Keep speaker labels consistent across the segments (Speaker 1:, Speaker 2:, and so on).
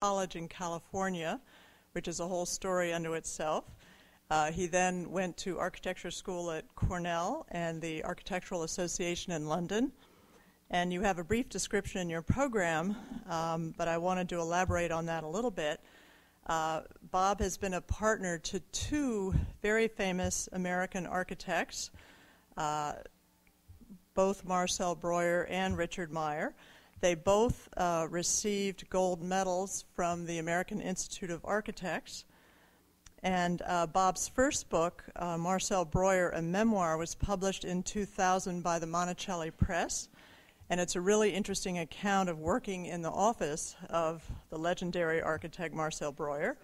Speaker 1: college in California, which is a whole story unto itself. He then went to architecture school at Cornell and the Architectural Association in London. And you have a brief description in your program, but I wanted to elaborate on that a little bit. Bob has been a partner to two very famous American architects, both Marcel Breuer and Richard Meyer. They both received gold medals from the American Institute of Architects. And Bob's first book, Marcel Breuer, a memoir, was published in 2000 by the Monticelli Press. And it's a really interesting account of working in the office of the legendary architect Marcel Breuer.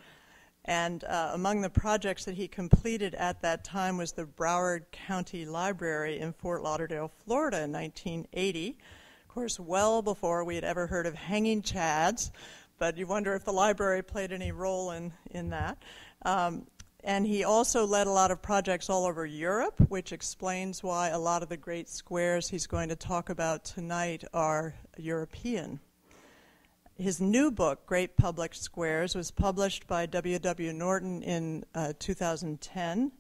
Speaker 1: And among the projects that he completed at that time was the Broward County Library in Fort Lauderdale, Florida in 1980. Of course, well before we had ever heard of hanging chads, but you wonder if the library played any role in that. And he also led a lot of projects all over Europe, which explains why a lot of the great squares he's going to talk about tonight are European. His new book, Great Public Squares, was published by W.W. Norton in 2010.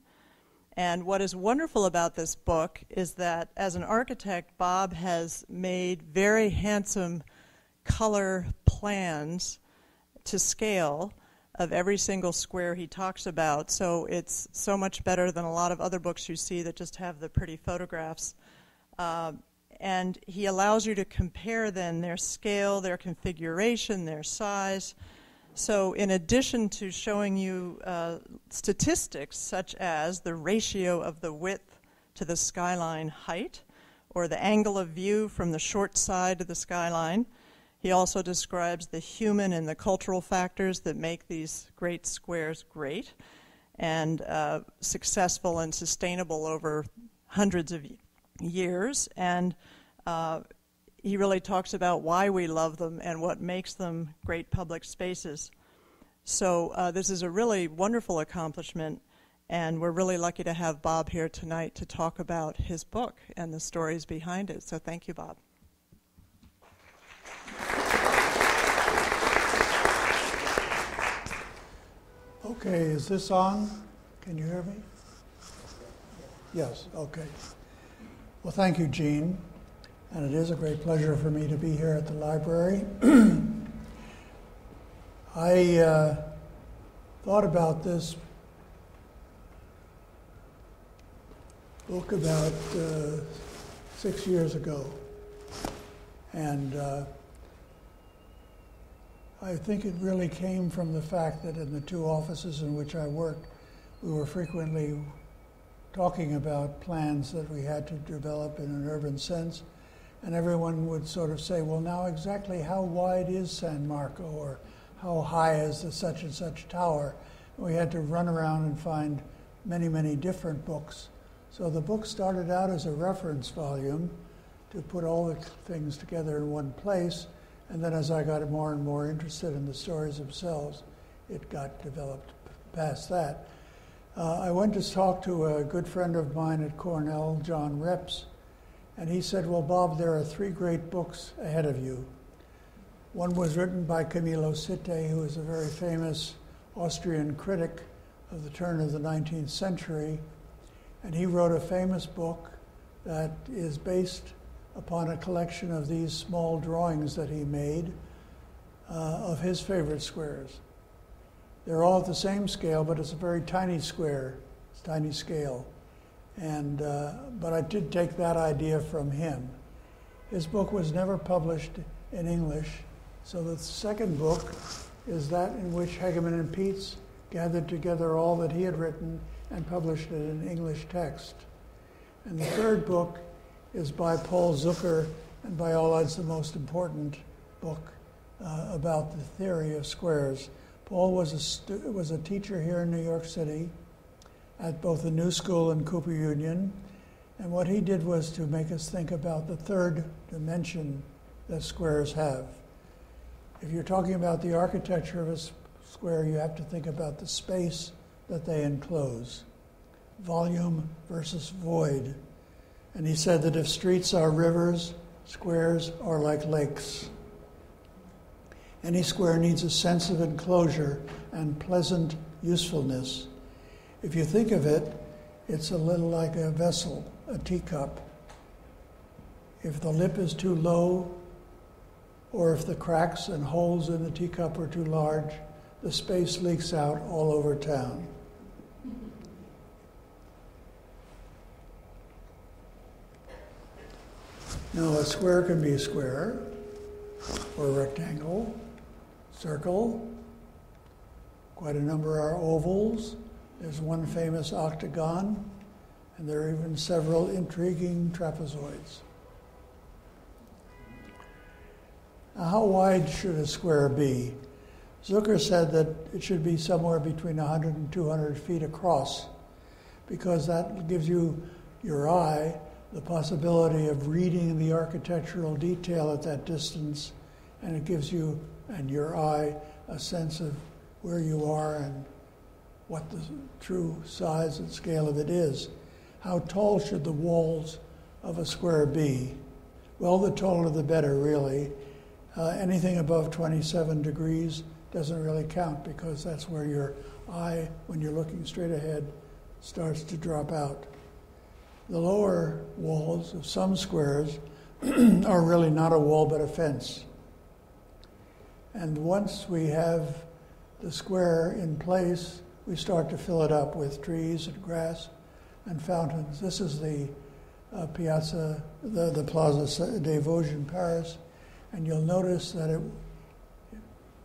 Speaker 1: And what is wonderful about this book is that as an architect, Bob has made very handsome color plans to scale of every single square he talks about. So it's so much better than a lot of other books you see that just have the pretty photographs. And he allows you to compare then their scale, their configuration, their size. So in addition to showing you statistics such as the ratio of the width to the skyline height or the angle of view from the short side of the skyline, he also describes the human and the cultural factors that make these great squares great and successful and sustainable over hundreds of years. And he really talks about why we love them and what makes them great public spaces. So this is a really wonderful accomplishment, and we're really lucky to have Bob here tonight to talk about his book and the stories behind it. So thank you, Bob.
Speaker 2: Okay, is this on? Can you hear me? Yes, okay. Well, thank you, Jean. And it is a great pleasure for me to be here at the library. I thought about this book about 6 years ago. And I think it really came from the fact that in the two offices in which I worked, we were frequently talking about plans that we had to develop in an urban sense. And everyone would sort of say, well, now exactly how wide is San Marco, or how high is the such and such tower? And we had to run around and find many, many different books. So the book started out as a reference volume to put all the things together in one place. And then as I got more and more interested in the stories themselves, it got developed past that. I went to talk to a good friend of mine at Cornell, John Reps, and he said, well, Bob, there are three great books ahead of you. One was written by Camillo Sitte, who is a very famous Austrian critic of the turn of the 19th century, and he wrote a famous book that is based upon a collection of these small drawings that he made of his favorite squares. They're all at the same scale, but it's a very tiny square, it's a tiny scale. And but I did take that idea from him. His book was never published in English, so the second book is that in which Hegeman and Peetz gathered together all that he had written and published it in English text. And the third book is by Paul Zucker, and by all odds the most important book about the theory of squares. Paul was a teacher here in New York City at both the New School and Cooper Union, and what he did was to make us think about the third dimension that squares have. If you're talking about the architecture of a square, you have to think about the space that they enclose, volume versus void. And he said that if streets are rivers, squares are like lakes. Any square needs a sense of enclosure and pleasant usefulness. If you think of it, it's a little like a vessel, a teacup. If the lip is too low, or if the cracks and holes in the teacup are too large, the space leaks out all over town. Now, a square can be a square, or a rectangle, circle. Quite a number are ovals. There's one famous octagon, and there are even several intriguing trapezoids. Now, how wide should a square be? Zucker said that it should be somewhere between 100 and 200 feet across, because that gives you, your eye, the possibility of reading the architectural detail at that distance, and it gives you and your eye a sense of where you are and what the true size and scale of it is. How tall should the walls of a square be? Well, the taller the better, really. Anything above 27 degrees doesn't really count, because that's where your eye, when you're looking straight ahead, starts to drop out. The lower walls of some squares are really not a wall but a fence. And once we have the square in place, we start to fill it up with trees and grass and fountains. This is the Piazza, the Plaza des Vosges in Paris, and you'll notice that it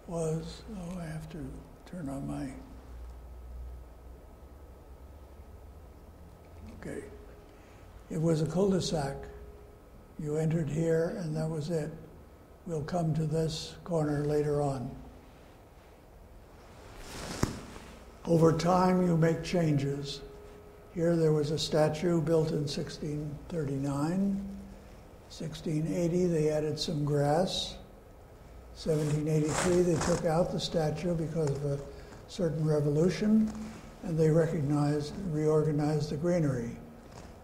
Speaker 2: was, I have to turn on my, okay. It was a cul-de-sac. You entered here, and that was it. We'll come to this corner later on. Over time, you make changes. Here there was a statue built in 1639. 1680, they added some grass. 1783, they took out the statue because of a certain revolution, and they reorganized the greenery.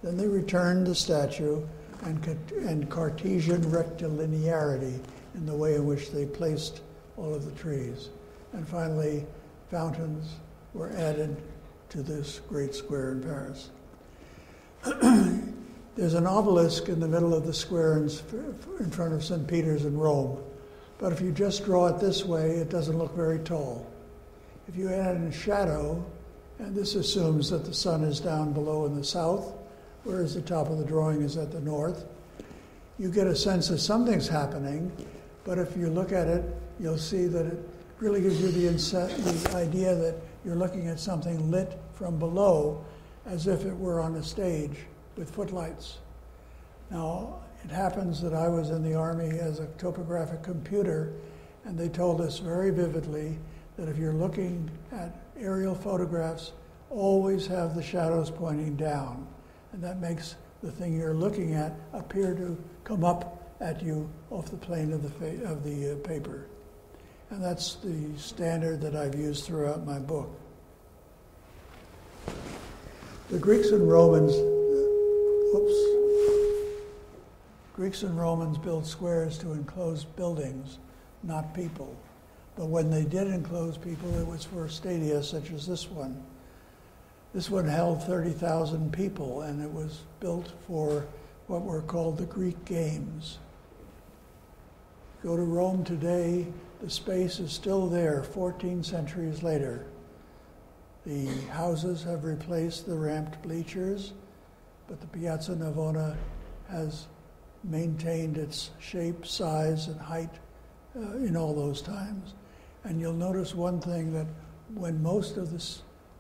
Speaker 2: Then they returned the statue and Cartesian rectilinearity in the way in which they placed all of the trees. And finally, fountains were added to this great square in Paris. There's an obelisk in the middle of the square in front of St. Peter's in Rome. But if you just draw it this way, it doesn't look very tall. If you add in a shadow, and this assumes that the sun is down below in the south, whereas the top of the drawing is at the north, you get a sense that something's happening, but if you look at it, you'll see that it really gives you the idea that you're looking at something lit from below as if it were on a stage with footlights. Now, it happens that I was in the Army as a topographic computer, and they told us very vividly that if you're looking at aerial photographs, always have the shadows pointing down. And that makes the thing you're looking at appear to come up at you off the plane of the paper. And that's the standard that I've used throughout my book. The Greeks and Romans built squares to enclose buildings, not people. But when they did enclose people, it was for stadia such as this one. This one held 30,000 people, and it was built for what were called the Greek Games. Go to Rome today, the space is still there 14 centuries later. The houses have replaced the ramped bleachers, but the Piazza Navona has maintained its shape, size, and height in all those times. And you'll notice one thing, that when most of the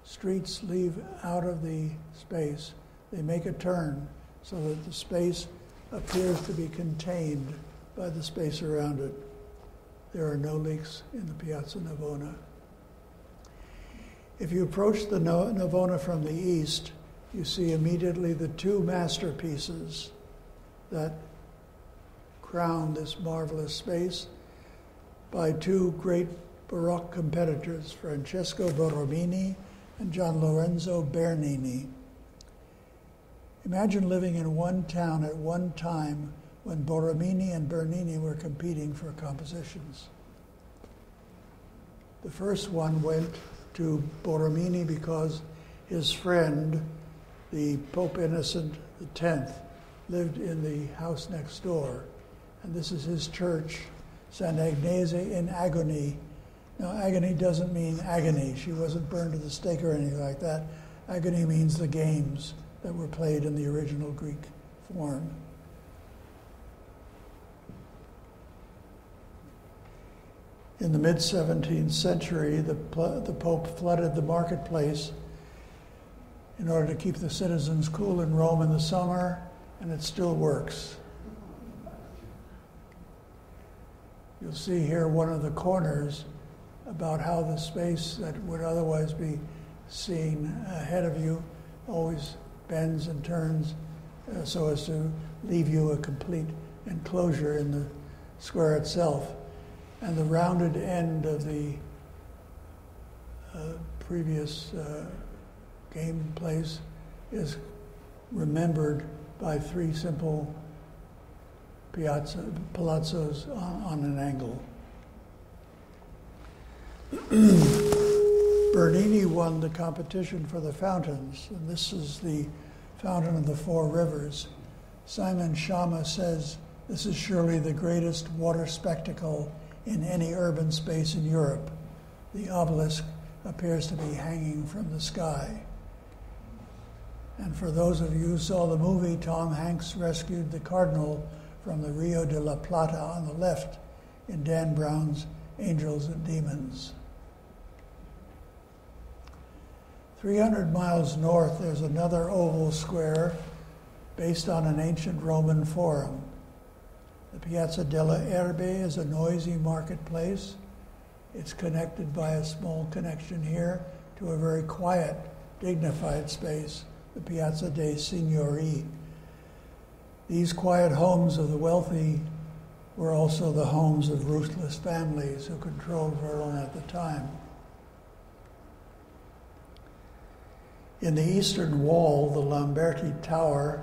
Speaker 2: streets leave out of the space, they make a turn so that the space appears to be contained by the space around it. There are no leaks in the Piazza Navona. If you approach the Navona from the east, you see immediately the two masterpieces that crown this marvelous space by two great Baroque competitors, Francesco Borromini and Gian Lorenzo Bernini. Imagine living in one town at one time when Borromini and Bernini were competing for compositions. The first one went to Bernini because his friend, the Pope Innocent X, lived in the house next door. And this is his church, Sant'Agnese in Agony. Now, agony doesn't mean agony. She wasn't burned to the stake or anything like that. Agony means the games that were played in the original Greek form. In the mid-17th century, the Pope flooded the marketplace in order to keep the citizens cool in Rome in the summer, and it still works. You'll see here one of the corners about how the space that would otherwise be seen ahead of you always bends and turns so as to leave you a complete enclosure in the square itself. And the rounded end of the previous game place is remembered by three simple palazzos on an angle. Bernini won the competition for the fountains, and this is the Fountain of the Four Rivers. Simon Schama says, "This is surely the greatest water spectacle in any urban space in Europe. The obelisk appears to be hanging from the sky." And for those of you who saw the movie, Tom Hanks rescued the Cardinal from the Rio de la Plata on the left in Dan Brown's Angels and Demons. 300 miles north, there's another oval square based on an ancient Roman forum. The Piazza delle Erbe is a noisy marketplace. It's connected by a small connection here to a very quiet, dignified space, the Piazza dei Signoria. These quiet homes of the wealthy were also the homes of ruthless families who controlled Verona at the time. In the eastern wall, the Lombardi Tower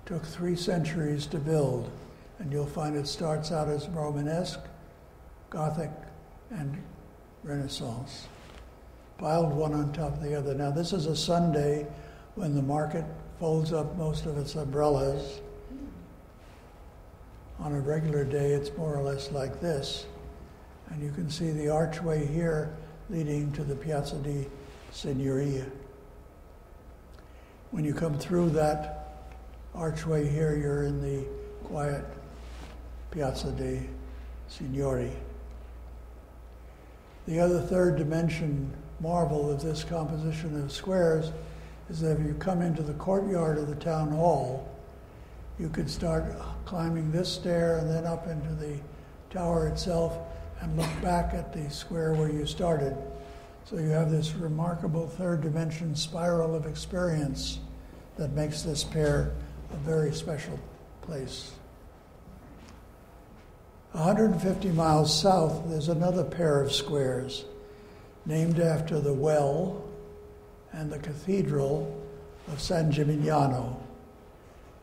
Speaker 2: took 3 centuries to build, and you'll find it starts out as Romanesque, Gothic, and Renaissance, piled one on top of the other. Now, this is a Sunday when the market folds up most of its umbrellas. On a regular day, it's more or less like this. And you can see the archway here leading to the Piazza di Signoria. When you come through that archway here, you're in the quiet Piazza dei Signori. The other third dimension marvel of this composition of squares is that if you come into the courtyard of the town hall, you could start climbing this stair and then up into the tower itself and look back at the square where you started. So you have this remarkable third dimension spiral of experience that makes this pair a very special place. 150 miles south, there's another pair of squares named after the well and the Cathedral of San Gimignano.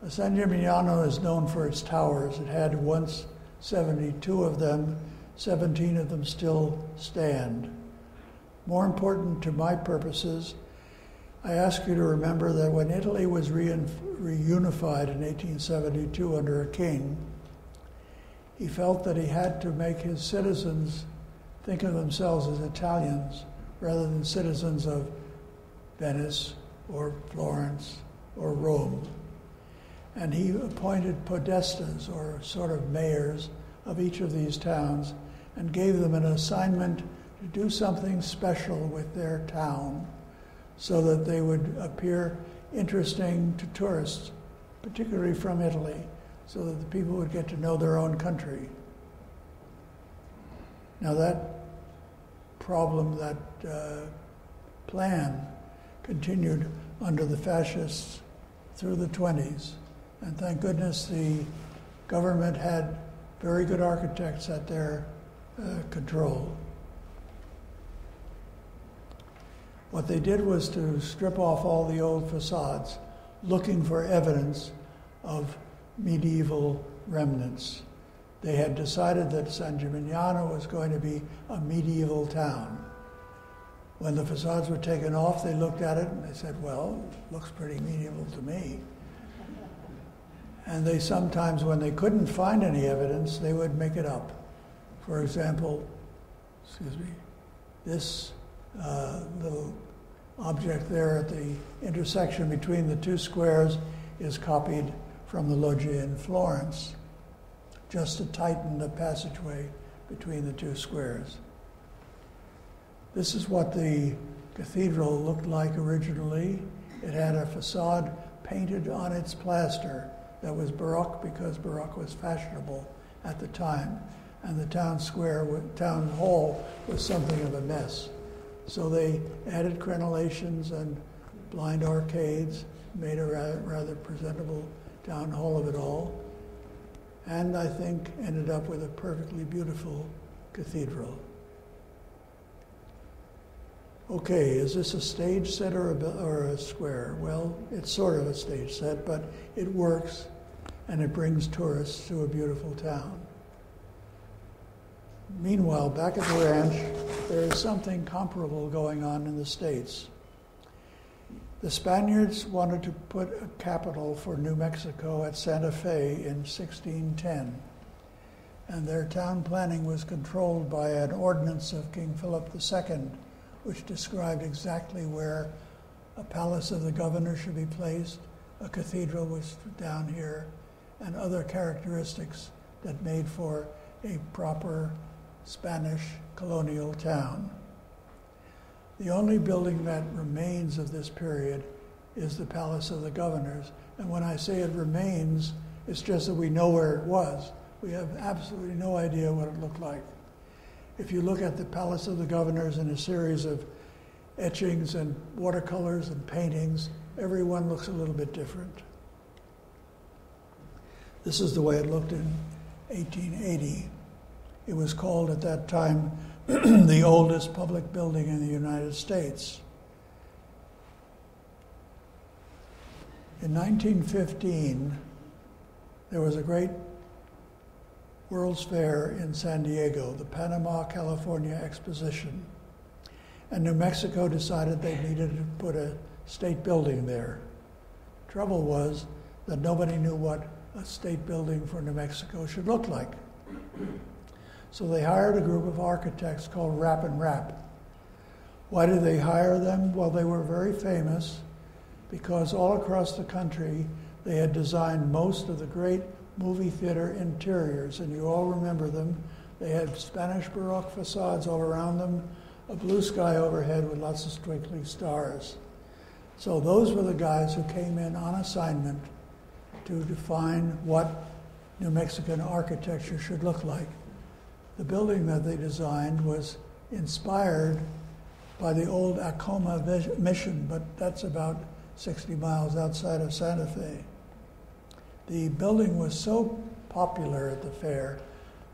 Speaker 2: San Gimignano is known for its towers. It had once 72 of them, 17 of them still stand. More important to my purposes, I ask you to remember that when Italy was reunified in 1872 under a king, he felt that he had to make his citizens think of themselves as Italians rather than citizens of Venice or Florence or Rome. And he appointed podestas, or sort of mayors, of each of these towns and gave them an assignment to do something special with their town so that they would appear interesting to tourists, particularly from Italy, so that the people would get to know their own country. Now that problem, that plan, continued under the fascists through the 20s. And thank goodness the government had very good architects at their control. What they did was to strip off all the old facades, looking for evidence of medieval remnants. They had decided that San Gimignano was going to be a medieval town. When the facades were taken off, they looked at it and they said, well, it looks pretty medieval to me. And they sometimes, when they couldn't find any evidence, they would make it up. For example, this little object there at the intersection between the two squares is copied from the loggia in Florence, just to tighten the passageway between the two squares. This is what the cathedral looked like originally. It had a facade painted on its plaster that was Baroque because Baroque was fashionable at the time, and the town hall was something of a mess. So they added crenellations and blind arcades, made a rather presentable town hall of it all, and I think ended up with a perfectly beautiful cathedral. Okay, is this a stage set or a square? Well, it's sort of a stage set, but it works and it brings tourists to a beautiful town. Meanwhile, back at the ranch, there is something comparable going on in the States. The Spaniards wanted to put a capital for New Mexico at Santa Fe in 1610, and their town planning was controlled by an ordinance of King Philip II, which described exactly where a palace of the governor should be placed, a cathedral was down here, and other characteristics that made for a proper Spanish colonial town. The only building that remains of this period is the Palace of the Governors, and when I say it remains, it's just that we know where it was. We have absolutely no idea what it looked like. If you look at the Palace of the Governors in a series of etchings and watercolors and paintings, every one looks a little bit different. This is the way it looked in 1880. It was called at that time the oldest public building in the United States. In 1915, there was a great World's Fair in San Diego, the Panama, California Exposition. And New Mexico decided they needed to put a state building there. Trouble was that nobody knew what a state building for New Mexico should look like. So they hired a group of architects called Rap and Rap. Why did they hire them? Well, they were very famous because all across the country they had designed most of the great movie theater interiors, and you all remember them. They had Spanish Baroque facades all around them, a blue sky overhead with lots of twinkling stars. So those were the guys who came in on assignment to define what New Mexican architecture should look like. The building that they designed was inspired by the old Acoma mission, but that's about 60 miles outside of Santa Fe. The building was so popular at the fair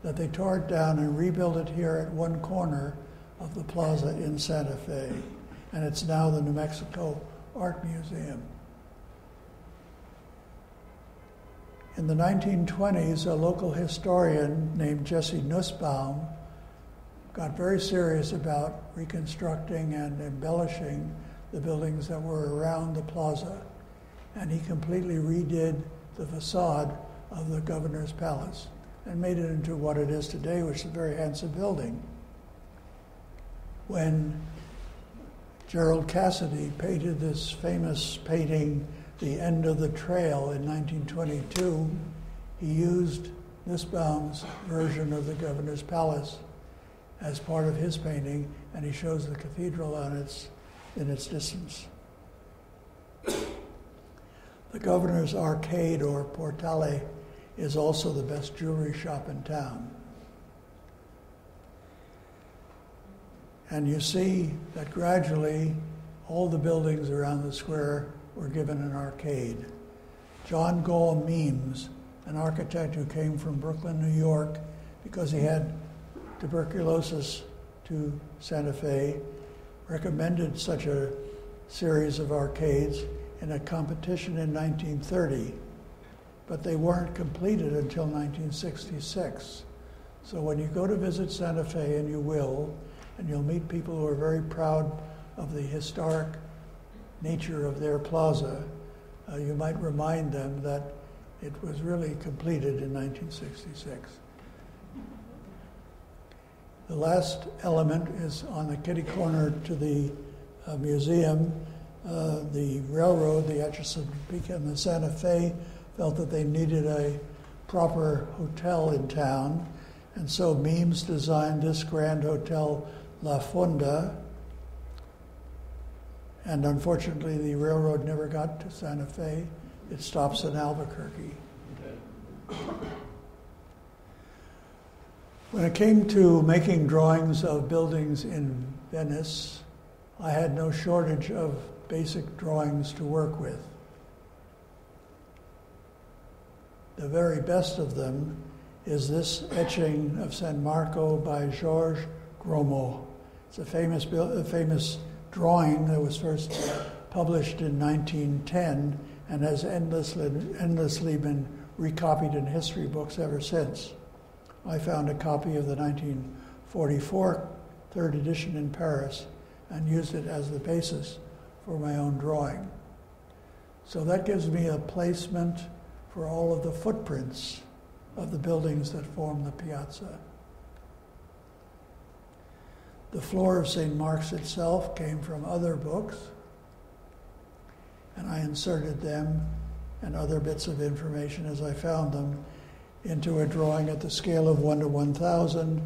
Speaker 2: that they tore it down and rebuilt it here at one corner of the plaza in Santa Fe, and it's now the New Mexico Art Museum. In the 1920s, a local historian named Jesse Nussbaum got very serious about reconstructing and embellishing the buildings that were around the plaza, and he completely redid the facade of the governor's palace and made it into what it is today, which is a very handsome building. When Gerald Cassidy painted this famous painting, The End of the Trail, in 1922, he used Nussbaum's version of the governor's palace as part of his painting, and he shows the cathedral in its distance. The Governor's Arcade, or Portale, is also the best jewelry shop in town. And you see that gradually all the buildings around the square were given an arcade. John Gall Meems, an architect who came from Brooklyn, New York, because he had tuberculosis to Santa Fe, recommended such a series of arcades in a competition in 1930, but they weren't completed until 1966. So when you go to visit Santa Fe, and you will, and you'll meet people who are very proud of the historic nature of their plaza, you might remind them that it was really completed in 1966. The last element is on the kitty corner to the museum. The railroad, the Chesapeake and the Santa Fe, felt that they needed a proper hotel in town, and so Memes designed this grand hotel, La Fonda, and unfortunately the railroad never got to Santa Fe. It stops in Albuquerque. When it came to making drawings of buildings in Venice, I had no shortage of basic drawings to work with. The very best of them is this etching of San Marco by Georges Gromo. It's a famous drawing that was first published in 1910 and has endlessly been recopied in history books ever since. I found a copy of the 1944 third edition in Paris and used it as the basis for my own drawing. So that gives me a placement for all of the footprints of the buildings that form the piazza. The floor of St. Mark's itself came from other books, and I inserted them and other bits of information as I found them into a drawing at the scale of 1 to 1,000,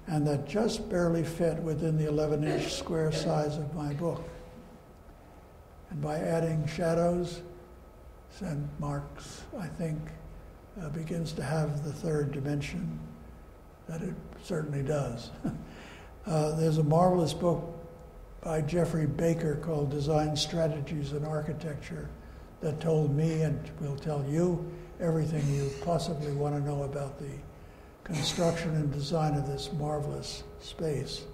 Speaker 2: and that just barely fit within the 11-inch square size of my book. And by adding shadows, St. Mark's, I think, begins to have the third dimension that it certainly does. There's a marvelous book by Jeffrey Baker called Design Strategies in Architecture that told me, and will tell you, everything you possibly want to know about the construction and design of this marvelous space.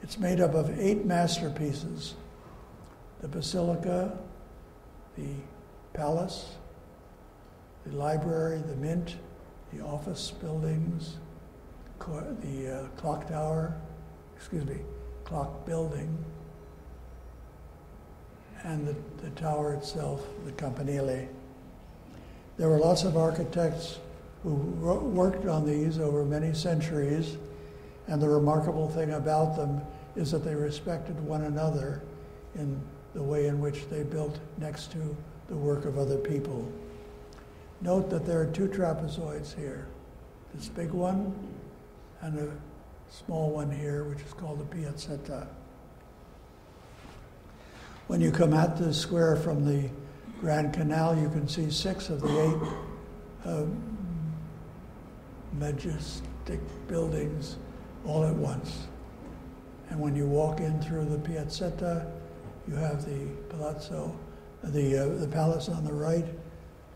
Speaker 2: It's made up of 8 masterpieces: the Basilica, the Palace, the Library, the Mint, the office buildings, the clock building, and the tower itself, the Campanile. There were lots of architects who worked on these over many centuries, and the remarkable thing about them is that they respected one another in the way in which they built next to the work of other people. Note that there are 2 trapezoids here, this big one and a small one here, which is called the Piazzetta. When you come at the square from the Grand Canal, you can see 6 of the 8 majestic buildings all at once. And when you walk in through the Piazzetta, you have the Palazzo, the palace on the right,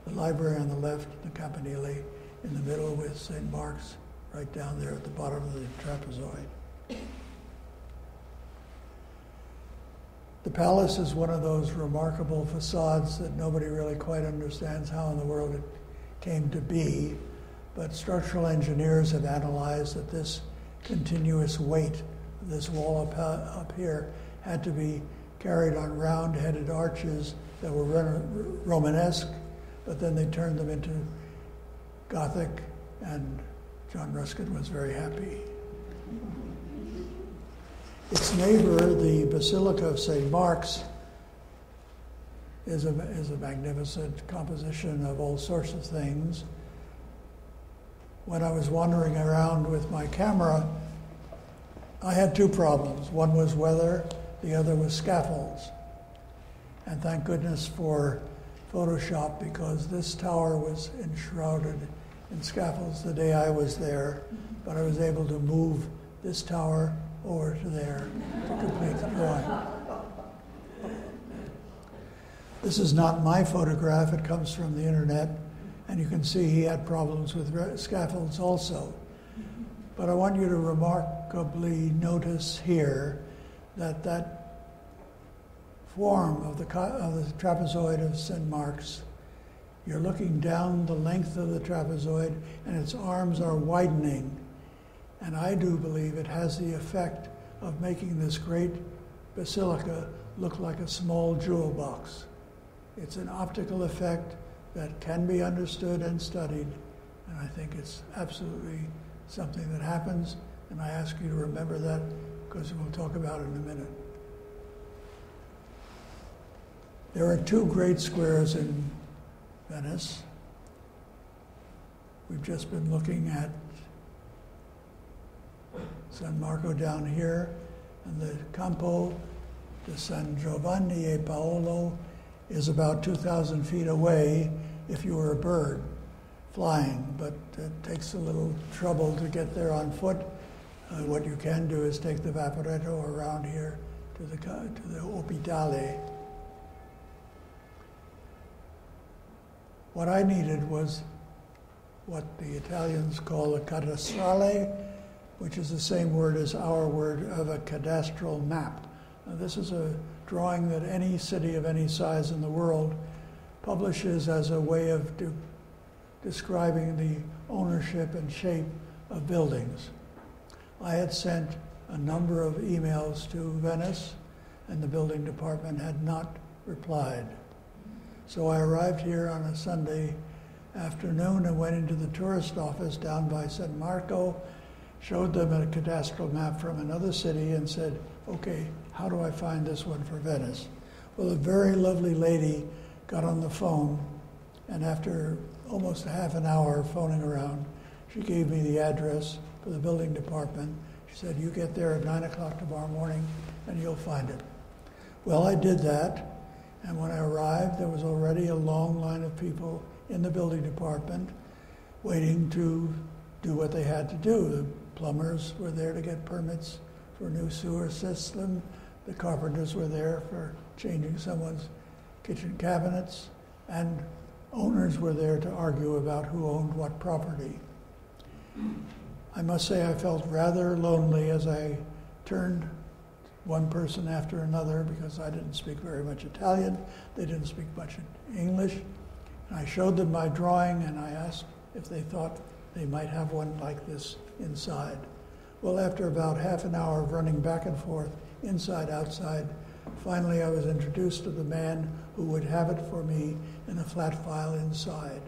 Speaker 2: the library on the left, the Campanile in the middle with St. Mark's right down there at the bottom of the trapezoid. The palace is one of those remarkable facades that nobody really quite understands how in the world it came to be, but structural engineers have analyzed that this continuous weight of this wall up here had to be carried on round-headed arches that were Romanesque, but then they turned them into Gothic, and John Ruskin was very happy. Its neighbor, the Basilica of St. Mark's, is a magnificent composition of all sorts of things. When I was wandering around with my camera, I had 2 problems. One was weather, the other was scaffolds. And thank goodness for Photoshop, because this tower was enshrouded in scaffolds the day I was there, but I was able to move this tower over to there to complete the drawing. This is not my photograph, it comes from the internet, and you can see he had problems with scaffolds also. But I want you to remarkably notice here that that form of the trapezoid of St. Mark's, you're looking down the length of the trapezoid and its arms are widening. And I do believe it has the effect of making this great basilica look like a small jewel box. It's an optical effect that can be understood and studied, and I think it's absolutely something that happens, and I ask you to remember that because we'll talk about it in a minute. There are two great squares in Venice. We've just been looking at San Marco down here, and the Campo de San Giovanni e Paolo is about 2,000 feet away if you were a bird flying, but it takes a little trouble to get there on foot. What you can do is take the Vaporetto around here to the Ospedale. What I needed was what the Italians call a cadastrale, which is the same word as our word of a cadastral map. Now, this is a drawing that any city of any size in the world publishes as a way of describing the ownership and shape of buildings. I had sent a number of emails to Venice, and the building department had not replied. So I arrived here on a Sunday afternoon and went into the tourist office down by San Marco, showed them a cadastral map from another city and said, okay, how do I find this one for Venice? Well, a very lovely lady got on the phone, and after almost a half an hour phoning around, she gave me the address for the building department. She said, you get there at 9 o'clock tomorrow morning and you'll find it. Well, I did that, and when I arrived, there was already a long line of people in the building department waiting to do what they had to do. The plumbers were there to get permits for a new sewer system. The carpenters were there for changing someone's kitchen cabinets, and owners were there to argue about who owned what property. I must say I felt rather lonely as I turned one person after another because I didn't speak very much Italian. They didn't speak much English. And I showed them my drawing and I asked if they thought they might have one like this inside. Well, after about half an hour of running back and forth, inside, outside, finally I was introduced to the man who would have it for me in a flat file inside.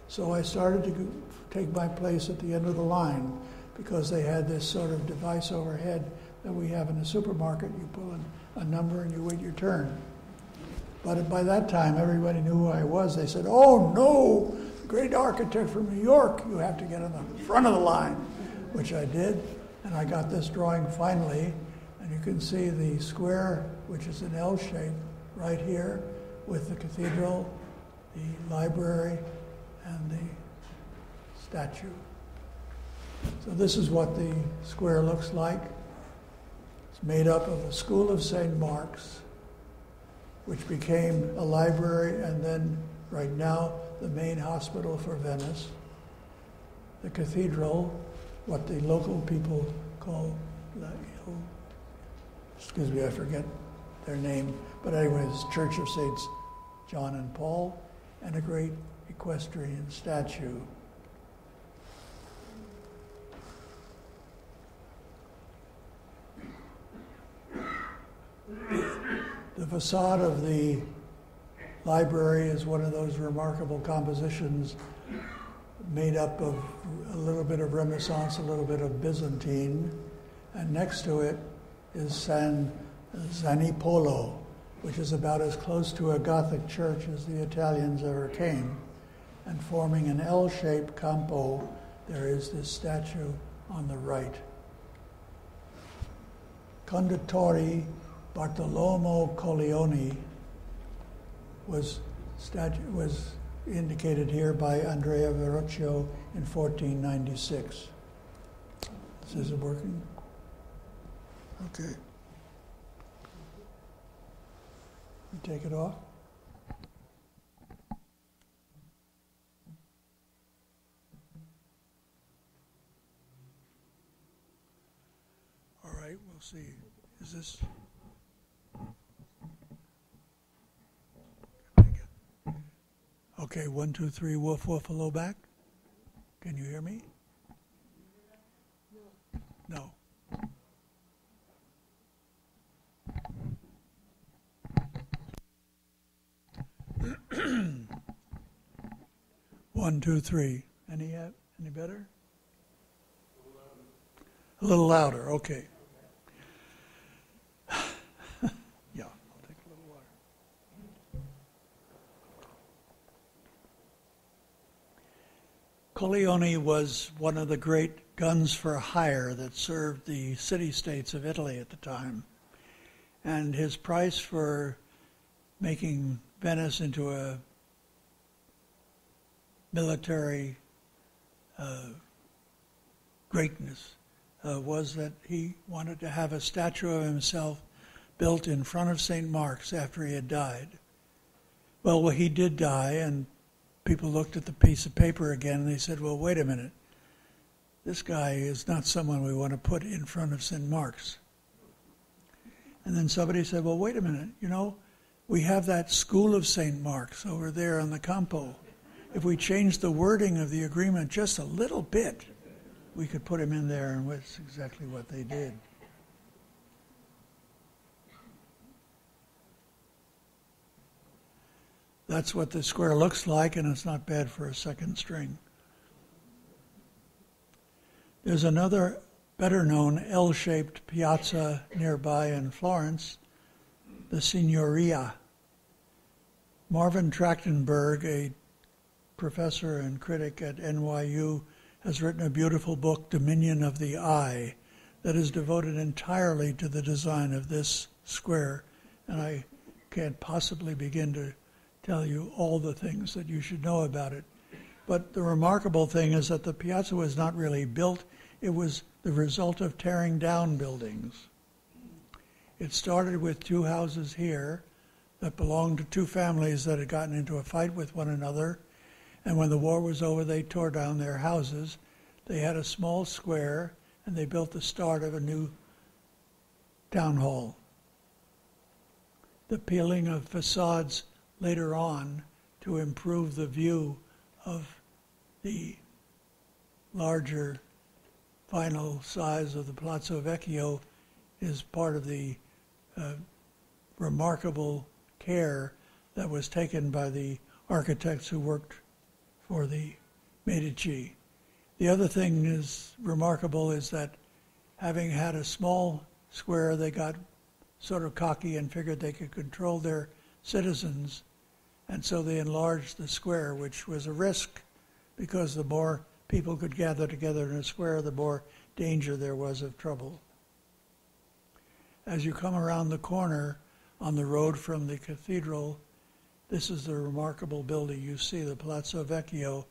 Speaker 2: So I started to take my place at the end of the line because they had this sort of device overhead that we have in a supermarket. You pull in a number and you wait your turn. But by that time, everybody knew who I was. They said, oh no, great architect from New York, you have to get in the front of the line, which I did. And I got this drawing finally, and you can see the square, which is an L shape right here with the cathedral, the library, and the statue. So this is what the square looks like. It's made up of a school of St. Mark's, which became a library and then, right now, the main hospital for Venice. The cathedral, what the local people call, excuse me, I forget their name, but anyways, Church of Saints John and Paul, and a great equestrian statue. The facade of the library is one of those remarkable compositions made up of a little bit of Renaissance, a little bit of Byzantine, and next to it is San Zanipolo, which is about as close to a Gothic church as the Italians ever came. And forming an L-shaped campo, there is this statue on the right. Condottieri Bartolomeo Colleoni was indicated here by Andrea Verrocchio in 1496. Is it working? Okay. You take it off. All right, we'll see. Is this... Okay, 1, 2, 3, woof, woof, hello back. Can you hear me? No. 1, 2, 3. Any better? A little louder, okay. Yeah, I'll take a little water. Colleone was one of the great guns for hire that served the city-states of Italy at the time. And his price for making Venice into a military greatness was that he wanted to have a statue of himself built in front of St. Mark's after he had died. Well, he did die, and people looked at the piece of paper again, and they said, well, wait a minute. This guy is not someone we want to put in front of St. Mark's. And then somebody said, well, wait a minute, we have that school of St. Mark's over there on the Campo. If we change the wording of the agreement just a little bit, we could put him in there, and that's exactly what they did. That's what the square looks like, and it's not bad for a second string. There's another better-known L-shaped piazza nearby in Florence, the Signoria. Marvin Trachtenberg, a professor and critic at NYU, has written a beautiful book, Dominion of the Eye, that is devoted entirely to the design of this square. And I can't possibly begin to tell you all the things that you should know about it. But the remarkable thing is that the piazza was not really built. It was the result of tearing down buildings. It started with two houses here that belonged to two families that had gotten into a fight with one another. And when the war was over, they tore down their houses. They had a small square, and they built the start of a new town hall. The peeling of facades later on to improve the view of the larger final size of the Palazzo Vecchio is part of the remarkable care that was taken by the architects who worked for the Medici. The other thing is remarkable is that having had a small square, they got sort of cocky and figured they could control their citizens, and so they enlarged the square, which was a risk because the more people could gather together in a square, the more danger there was of trouble. As you come around the corner on the road from the Cathedral, this is the remarkable building you see, the Palazzo Vecchio.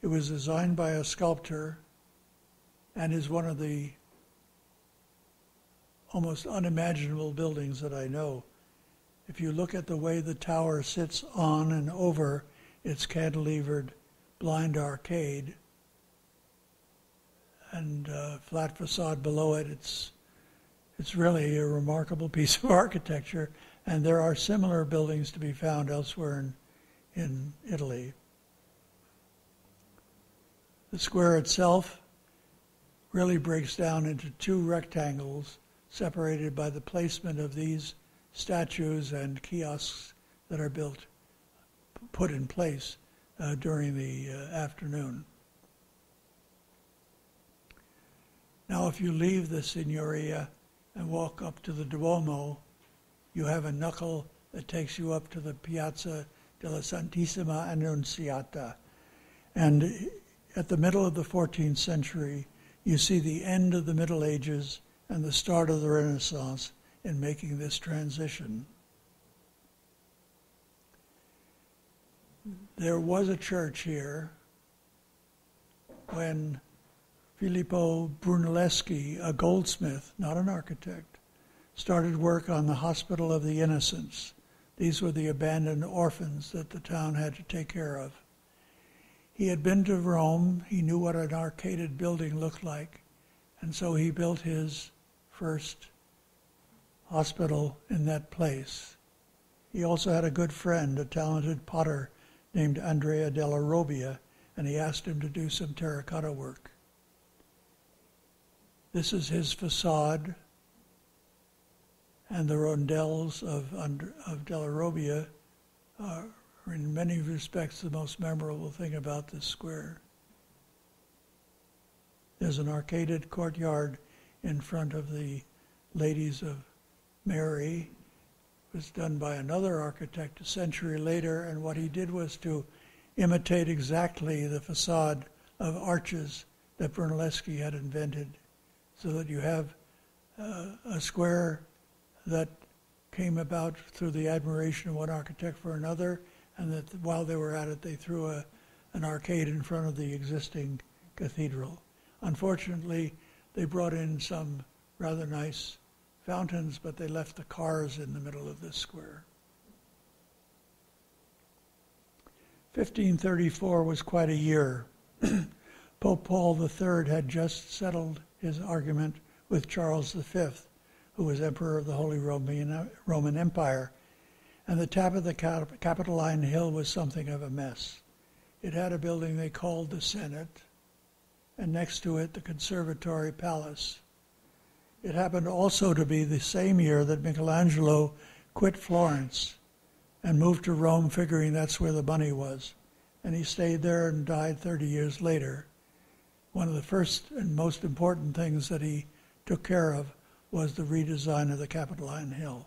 Speaker 2: It was designed by a sculptor and is one of the almost unimaginable buildings that I know. If you look at the way the tower sits on and over its cantilevered blind arcade and flat facade below it, it's really a remarkable piece of architecture, and there are similar buildings to be found elsewhere in Italy. The square itself really breaks down into two rectangles separated by the placement of these statues and kiosks that are put in place during the afternoon. Now, if you leave the Signoria and walk up to the Duomo, you have a knuckle that takes you up to the Piazza della Santissima Annunziata. And at the middle of the 14th century, you see the end of the Middle Ages and the start of the Renaissance in making this transition. There was a church here when Filippo Brunelleschi, a goldsmith, not an architect, started work on the Hospital of the Innocents. These were the abandoned orphans that the town had to take care of. He had been to Rome. He knew what an arcaded building looked like, and so he built his first hospital in that place. He also had a good friend, a talented potter named Andrea della Robbia, and he asked him to do some terracotta work. This is his facade, and the rondelles of della Robbia are are in many respects the most memorable thing about this square. There's an arcaded courtyard in front of the Ladies of Mary. It was done by another architect a century later, and what he did was to imitate exactly the facade of arches that Brunelleschi had invented, so that you have a square that came about through the admiration of one architect for another, and that while they were at it, they threw an arcade in front of the existing cathedral. Unfortunately, they brought in some rather nice fountains, but they left the cars in the middle of this square. 1534 was quite a year. Pope Paul III had just settled his argument with Charles V, who was Emperor of the Holy Roman Empire, and the top of the Capitoline Hill was something of a mess. It had a building they called the Senate, and next to it the Conservatory Palace. It happened also to be the same year that Michelangelo quit Florence and moved to Rome, figuring that's where the money was. And he stayed there and died 30 years later. One of the first and most important things that he took care of was the redesign of the Capitoline Hill.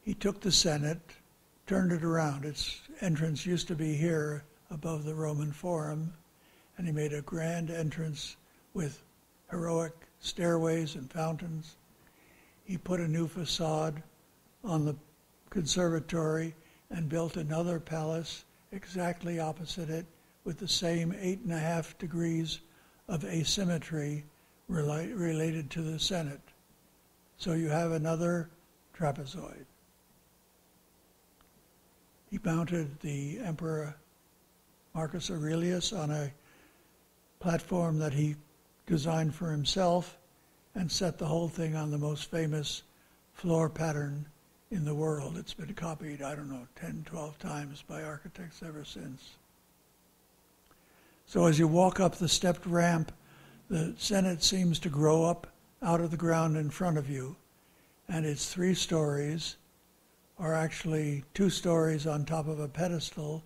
Speaker 2: He took the Senate, turned it around. Its entrance used to be here above the Roman Forum, and he made a grand entrance with heroic stairways and fountains. He put a new facade on the conservatory and built another palace exactly opposite it with the same 8.5 degrees of asymmetry related to the Senate. So you have another trapezoid. He mounted the Emperor Marcus Aurelius on a platform that he designed for himself and set the whole thing on the most famous floor pattern in the world. It's been copied, 10, 12 times by architects ever since. So as you walk up the stepped ramp, the Senate seems to grow up out of the ground in front of you, and its 3 stories are actually 2 stories on top of a pedestal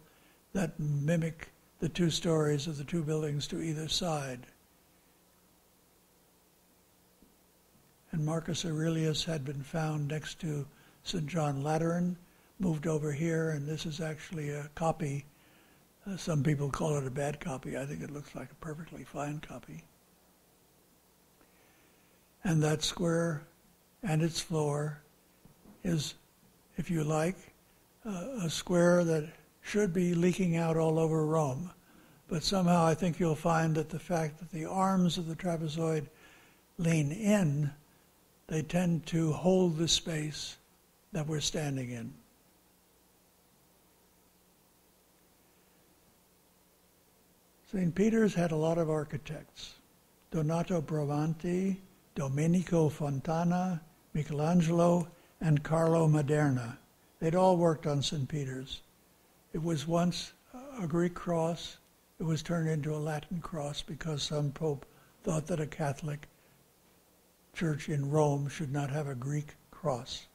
Speaker 2: that mimic the 2 stories of the 2 buildings to either side. And Marcus Aurelius had been found next to St. John Lateran, moved over here, and this is actually a copy. Some people call it a bad copy. I think it looks like a perfectly fine copy. And that square and its floor is, if you like, a square that should be leaking out all over Rome. But somehow I think you'll find that the fact that the arms of the trapezoid lean in, they tend to hold the space that we're standing in. St. Peter's had a lot of architects. Donato Bramante, Domenico Fontana, Michelangelo, and Carlo Maderna. They'd all worked on St. Peter's. It was once a Greek cross. It was turned into a Latin cross because some pope thought that a Catholic church in Rome should not have a Greek cross.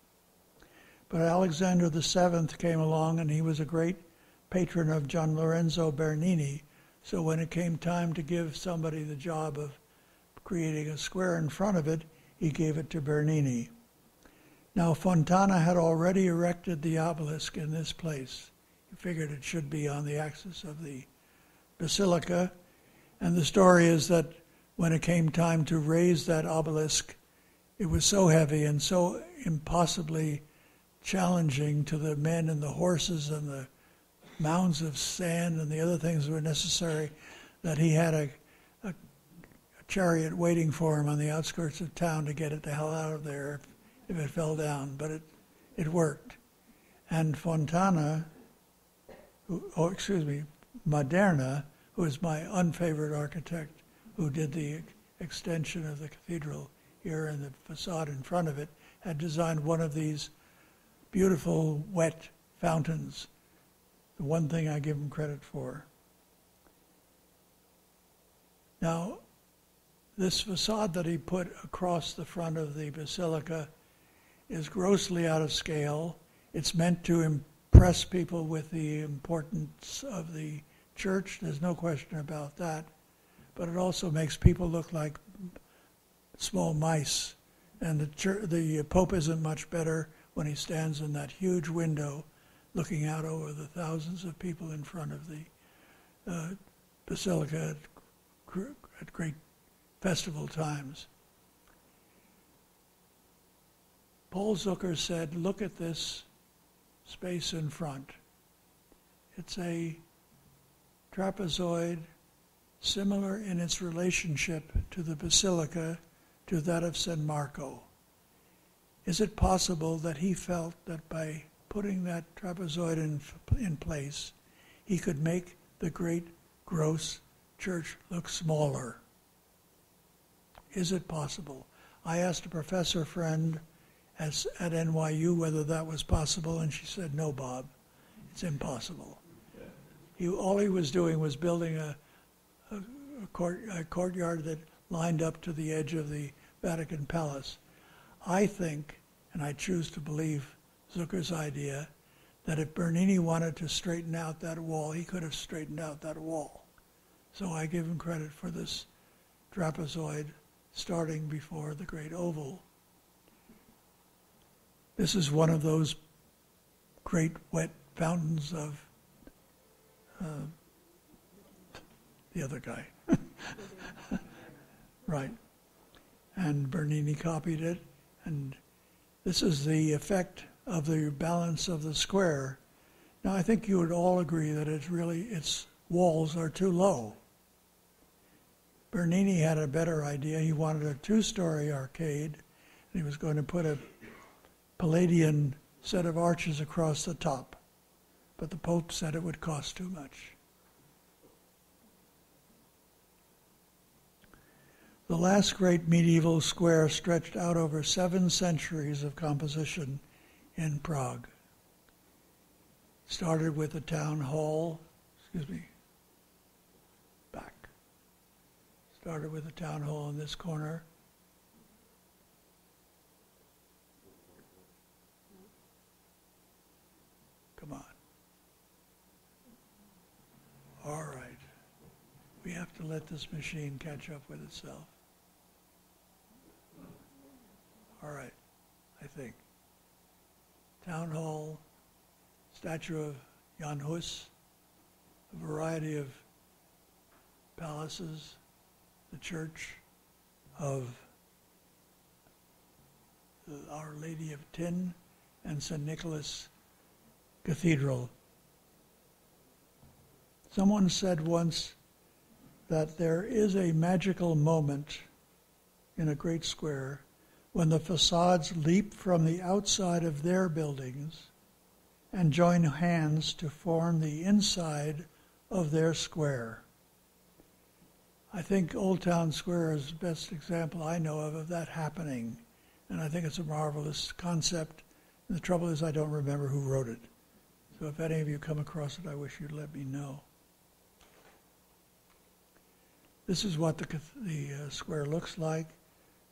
Speaker 2: But Alexander VII came along, and he was a great patron of Gian Lorenzo Bernini. So when it came time to give somebody the job of creating a square in front of it, he gave it to Bernini. Now, Fontana had already erected the obelisk in this place. He figured it should be on the axis of the basilica. And the story is that when it came time to raise that obelisk, it was so heavy and so impossibly challenging to the men and the horses and the mounds of sand and the other things that were necessary that he had a chariot waiting for him on the outskirts of town to get it the hell out of there if it fell down. But it worked. And Fontana, Maderna, who is my unfavored architect, who did the extension of the cathedral here and the facade in front of it, had designed one of these beautiful wet fountains. The one thing I give him credit for. Now, this facade that he put across the front of the basilica is grossly out of scale. It's meant to impress people with the importance of the church. There's no question about that. But it also makes people look like small mice. And the Pope isn't much better when he stands in that huge window looking out over the thousands of people in front of the Basilica at great festival times. Paul Zucker said, look at this space in front. It's a trapezoid similar in its relationship to the Basilica to that of San Marco. Is it possible that he felt that by putting that trapezoid in place, he could make the great gross church look smaller? Is it possible? I asked a professor friend at NYU whether that was possible, and she said, no, Bob, it's impossible. All he was doing was building a courtyard that lined up to the edge of the Vatican Palace. I think, and I choose to believe Zucker's idea, that if Bernini wanted to straighten out that wall, he could have straightened out that wall. So I give him credit for this trapezoid starting before the great oval. This is one of those great wet fountains of the other guy. Right. And Bernini copied it. And this is the effect of the balance of the square. Now, I think you would all agree that its walls are too low. Bernini had a better idea. He wanted a two-story arcade, and he was going to put a Palladian set of arches across the top. But the Pope said it would cost too much. The last great medieval square stretched out over 7 centuries of composition in Prague. Started with the town hall, Started with the town hall in this corner. Come on. All right. We have to let this machine catch up with itself. All right, I think. Town hall, statue of Jan Hus, a variety of palaces, the church of Our Lady of Tin, and St. Nicholas Cathedral. Someone said once that there is a magical moment in a great square when the facades leap from the outside of their buildings and join hands to form the inside of their square. I think Old Town Square is the best example I know of that happening, and I think it's a marvelous concept. And the trouble is I don't remember who wrote it. So if any of you come across it, I wish you'd let me know. This is what the square looks like.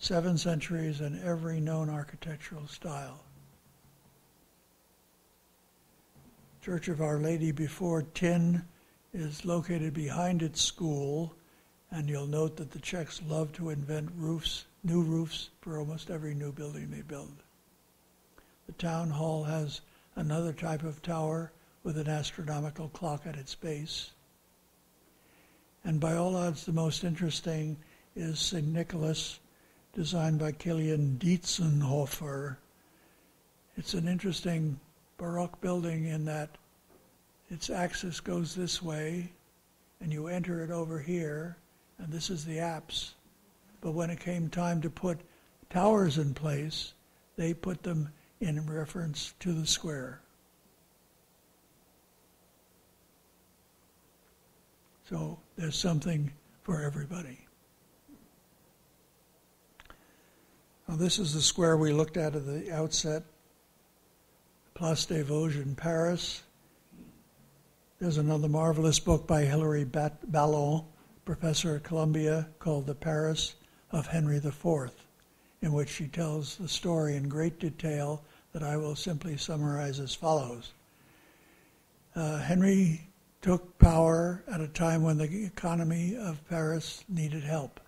Speaker 2: 7 centuries and every known architectural style. Church of Our Lady before Tin is located behind its school, and you'll note that the Czechs love to invent new roofs for almost every new building they build. The town hall has another type of tower with an astronomical clock at its base. And by all odds, the most interesting is St. Nicholas, designed by Kilian Dietzenhofer. It's an interesting Baroque building in that its axis goes this way, and you enter it over here, and this is the apse. But when it came time to put towers in place, they put them in reference to the square. So there's something for everybody. Now, this is the square we looked at the outset, Place des Vosges in Paris. There's another marvelous book by Hilary Ballon, professor at Columbia, called The Paris of Henry IV, in which she tells the story in great detail that I will simply summarize as follows. Henry took power at a time when the economy of Paris needed help,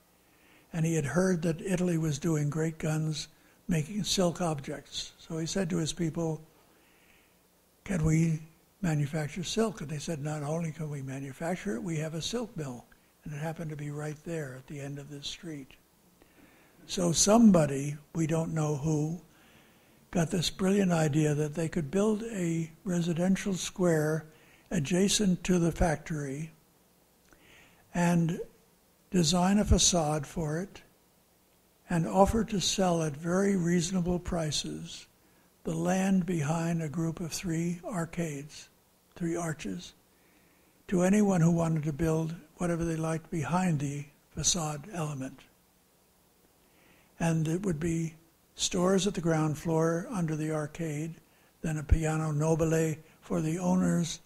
Speaker 2: and he had heard that Italy was doing great guns making silk objects. So he said to his people, can we manufacture silk? And they said, not only can we manufacture it, we have a silk mill. And it happened to be right there at the end of this street. So somebody, we don't know who, got this brilliant idea that they could build a residential square adjacent to the factory and design a facade for it and offer to sell at very reasonable prices the land behind a group of 3 arcades, 3 arches, to anyone who wanted to build whatever they liked behind the facade element. And it would be stores at the ground floor under the arcade, then a piano nobile for the owners,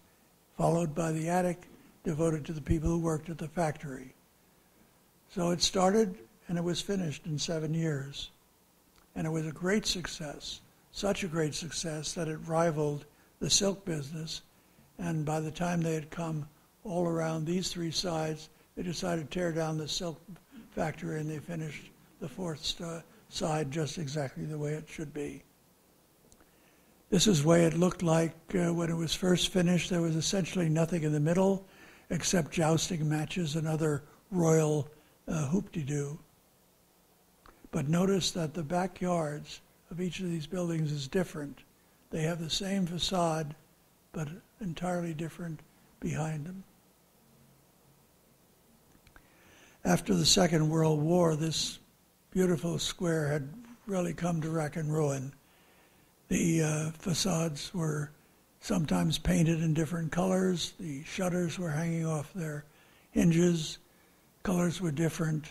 Speaker 2: followed by the attic devoted to the people who worked at the factory. So it started and it was finished in 7 years. And it was a great success, such a great success that it rivaled the silk business. And by the time they had come all around these 3 sides, they decided to tear down the silk factory and they finished the 4th side just exactly the way it should be. This is the way it looked like when it was first finished. There was essentially nothing in the middle except jousting matches and other royal hoop-de-doo. But notice that the backyards of each of these buildings is different. They have the same facade, but entirely different behind them. After the Second World War, this beautiful square had really come to wreck and ruin. The facades were sometimes painted in different colors. The shutters were hanging off their hinges. Colors were different.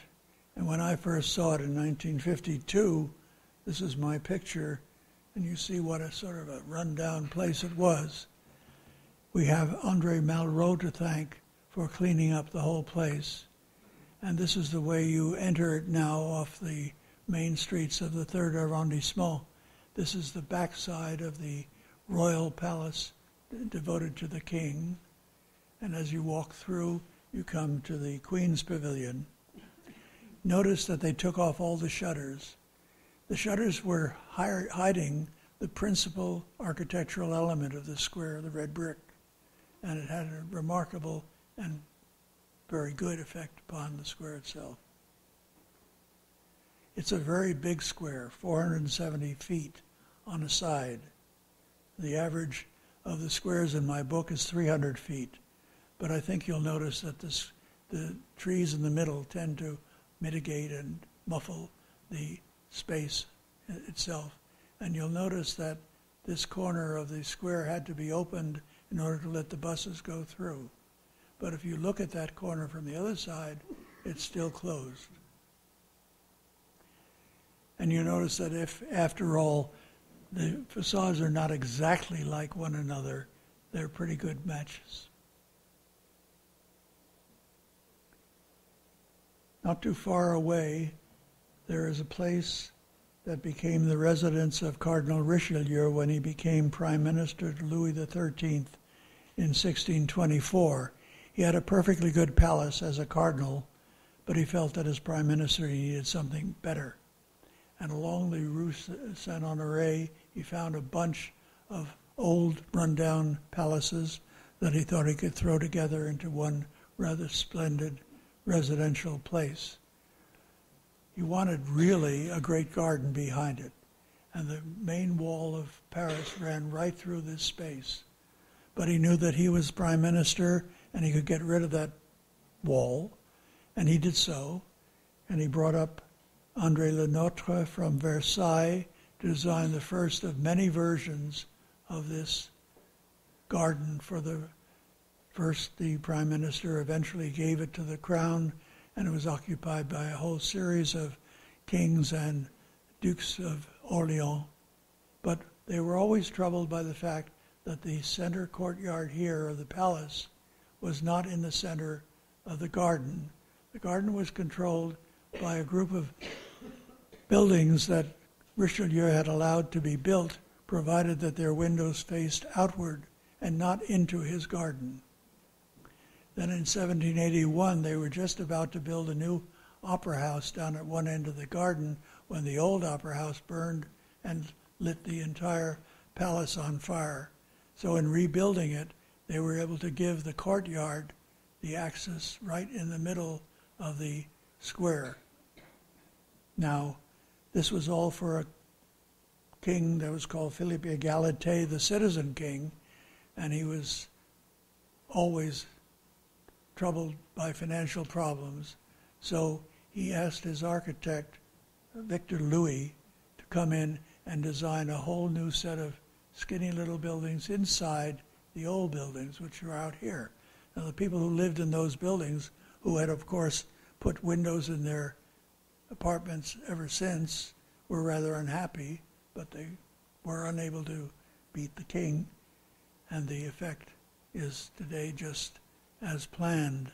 Speaker 2: And when I first saw it in 1952, this is my picture, and you see what a sort of a rundown place it was. We have André Malraux to thank for cleaning up the whole place. And this is the way you enter it now off the main streets of the 3rd arrondissement. This is the backside of the royal palace devoted to the king. And as you walk through, you come to the Queen's Pavilion. Notice that they took off all the shutters. The shutters were hiding the principal architectural element of the square, the red brick. And it had a remarkable and very good effect upon the square itself. It's a very big square, 470 feet on a side. The average of the squares in my book is 300 feet. But I think you'll notice that the trees in the middle tend to mitigate and muffle the space itself. And you'll notice that this corner of the square had to be opened in order to let the buses go through. But if you look at that corner from the other side, it's still closed. And you notice that if, after all, the facades are not exactly like one another, they're pretty good matches. Not too far away, there is a place that became the residence of Cardinal Richelieu when he became Prime Minister to Louis XIII in 1624. He had a perfectly good palace as a cardinal, but he felt that as Prime Minister he needed something better. And along the Rue Saint-Honoré, he found a bunch of old, run-down palaces that he thought he could throw together into one rather splendid residential place. He wanted really a great garden behind it, and the main wall of Paris ran right through this space. But he knew that he was Prime Minister and he could get rid of that wall, and he did so, and he brought up André Lenotre from Versailles to design the first of many versions of this garden for the first. The Prime Minister eventually gave it to the crown, and it was occupied by a whole series of kings and dukes of Orleans. But they were always troubled by the fact that the center courtyard here of the palace was not in the center of the garden. The garden was controlled by a group of buildings that Richelieu had allowed to be built provided that their windows faced outward and not into his garden. Then in 1781, they were just about to build a new opera house down at one end of the garden when the old opera house burned and lit the entire palace on fire. So in rebuilding it, they were able to give the courtyard the access right in the middle of the square. Now, this was all for a king that was called Philippe Égalité, the citizen king, and he was always troubled by financial problems. So he asked his architect, Victor Louis, to come in and design a whole new set of skinny little buildings inside the old buildings, which are out here. Now, the people who lived in those buildings, who had, of course, put windows in their apartments ever since, were rather unhappy, but they were unable to beat the king, and the effect is today just as planned.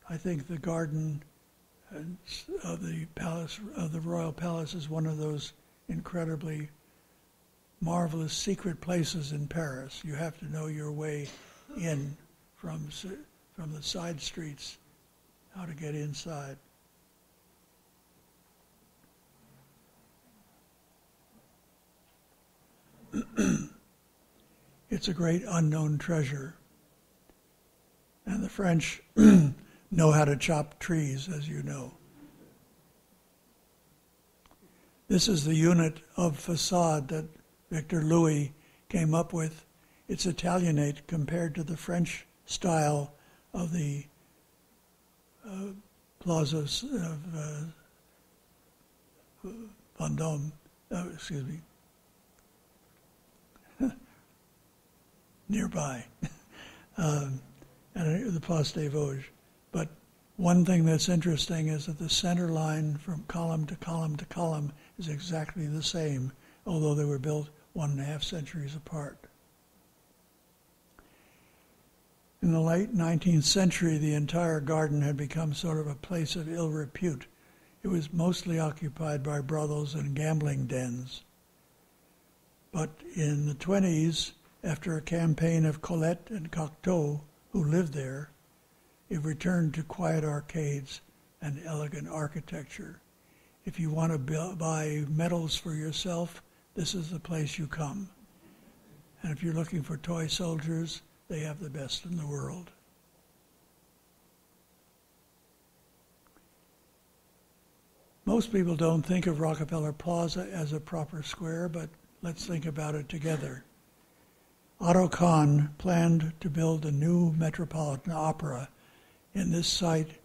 Speaker 2: I think the garden of the palace, of the royal palace, is one of those incredibly marvelous secret places in Paris. You have to know your way in from the side streets, how to get inside. It's a great unknown treasure. And the French know how to chop trees, as you know. This is the unit of facade that Victor Louis came up with. It's Italianate compared to the French style of the plazas of Vendôme, nearby, and the Place des Vosges. But one thing that's interesting is that the center line from column to column to column is exactly the same, although they were built 1.5 centuries apart. In the late 19th century, the entire garden had become sort of a place of ill repute. It was mostly occupied by brothels and gambling dens. But in the 20s, after a campaign of Colette and Cocteau, who lived there, it returned to quiet arcades and elegant architecture. If you want to buy medals for yourself, this is the place you come. And if you're looking for toy soldiers, they have the best in the world. Most people don't think of Rockefeller Plaza as a proper square, but let's think about it together. Otto Kahn planned to build a new Metropolitan Opera in this site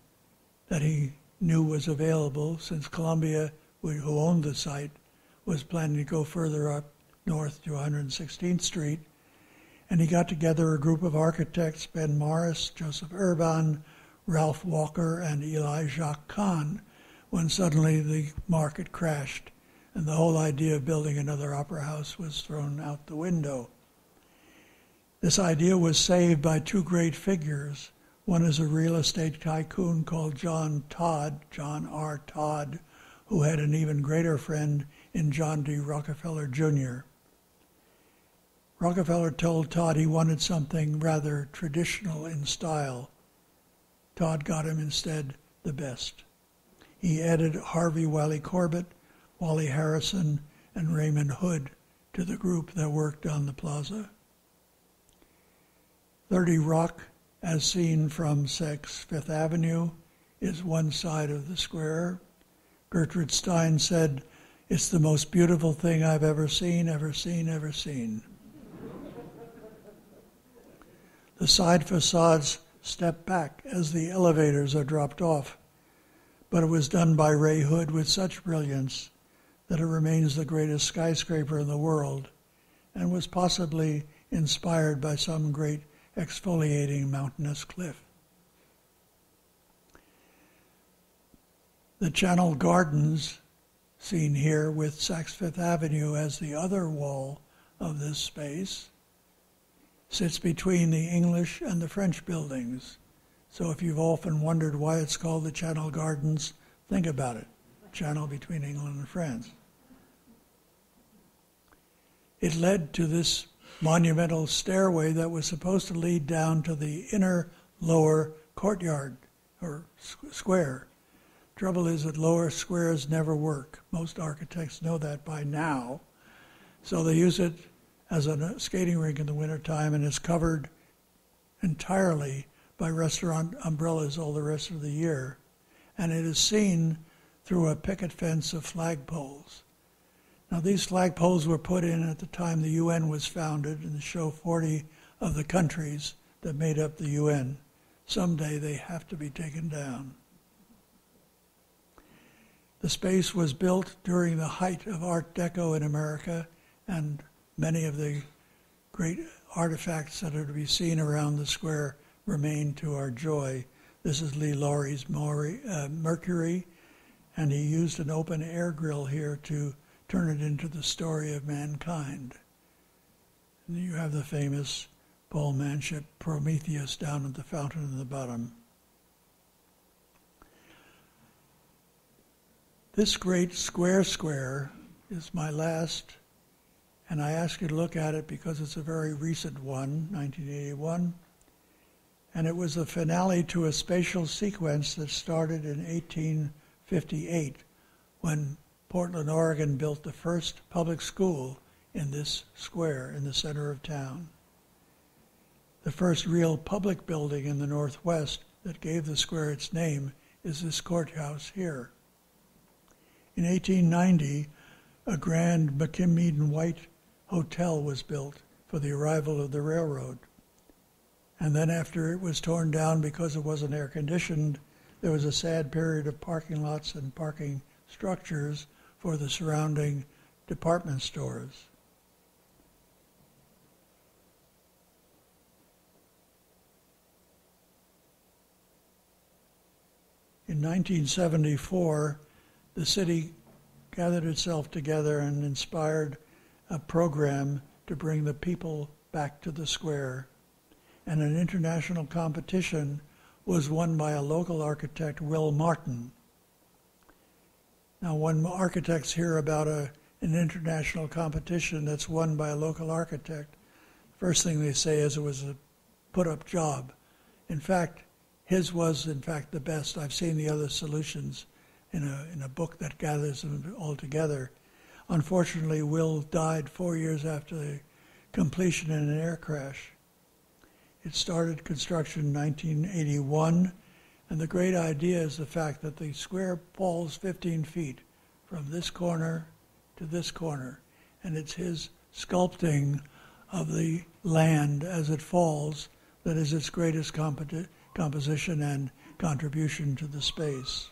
Speaker 2: that he knew was available, since Columbia, who owned the site, was planning to go further up north to 116th Street. And he got together a group of architects, Ben Morris, Joseph Urban, Ralph Walker, and Eli Jacques Kahn, when suddenly the market crashed and the whole idea of building another opera house was thrown out the window. This idea was saved by two great figures. One is a real estate tycoon called John R. Todd, who had an even greater friend in John D. Rockefeller Jr. Rockefeller told Todd he wanted something rather traditional in style. Todd got him instead the best. He added Harvey Wiley Corbett, Wally Harrison, and Raymond Hood to the group that worked on the plaza. 30 Rock, as seen from Fifth Avenue, is one side of the square. Gertrude Stein said, "It's the most beautiful thing I've ever seen, ever seen, ever seen." The side facades step back as the elevators are dropped off, but it was done by Ray Hood with such brilliance that it remains the greatest skyscraper in the world and was possibly inspired by some great exfoliating mountainous cliff. The Channel Gardens, seen here with Saks Fifth Avenue as the other wall of this space, sits between the English and the French buildings. So if you've often wondered why it's called the Channel Gardens, think about it. channel between England and France. It led to this monumental stairway that was supposed to lead down to the inner lower courtyard or square. Trouble is that lower squares never work. Most architects know that by now. So they use it as a skating rink in the wintertime, and it's covered entirely by restaurant umbrellas all the rest of the year. And it is seen through a picket fence of flagpoles. Now, these flagpoles were put in at the time the UN was founded and show 40 of the countries that made up the UN. Someday they have to be taken down. The space was built during the height of Art Deco in America, and many of the great artifacts that are to be seen around the square remain to our joy. This is Lee Laurie's Mercury, and he used an open air grill here to turn it into the story of mankind. And you have the famous Paul Manship Prometheus down at the fountain in the bottom. This great square is my last, and I ask you to look at it because it's a very recent one, 1981, and it was the finale to a spatial sequence that started in 1858 when Portland, Oregon built the first public school in this square in the center of town. The first real public building in the Northwest that gave the square its name is this courthouse here. In 1890, a grand McKim-Eden White hotel was built for the arrival of the railroad. And then after it was torn down because it wasn't air-conditioned, there was a sad period of parking lots and parking structures for the surrounding department stores. In 1974, the city gathered itself together and inspired a program to bring the people back to the square. And an international competition was won by a local architect, Will Martin. Now, when architects hear about an international competition that's won by a local architect, first thing they say is it was a put-up job. In fact, his was, in fact, the best. I've seen the other solutions in a book that gathers them all together. Unfortunately, Will died 4 years after the completion in an air crash. It started construction in 1981, and the great idea is the fact that the square falls 15 feet from this corner to this corner, and it's his sculpting of the land as it falls that is its greatest composition and contribution to the space.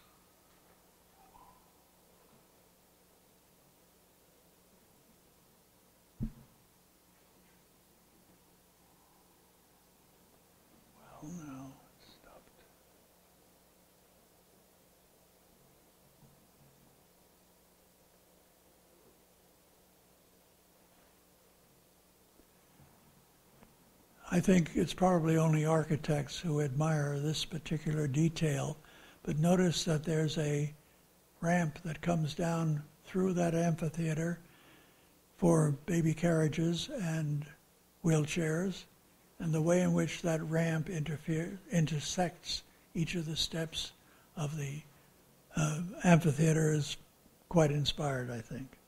Speaker 2: I think it's probably only architects who admire this particular detail, but notice that there's a ramp that comes down through that amphitheater for baby carriages and wheelchairs, and the way in which that ramp intersects each of the steps of the amphitheater is quite inspired, I think.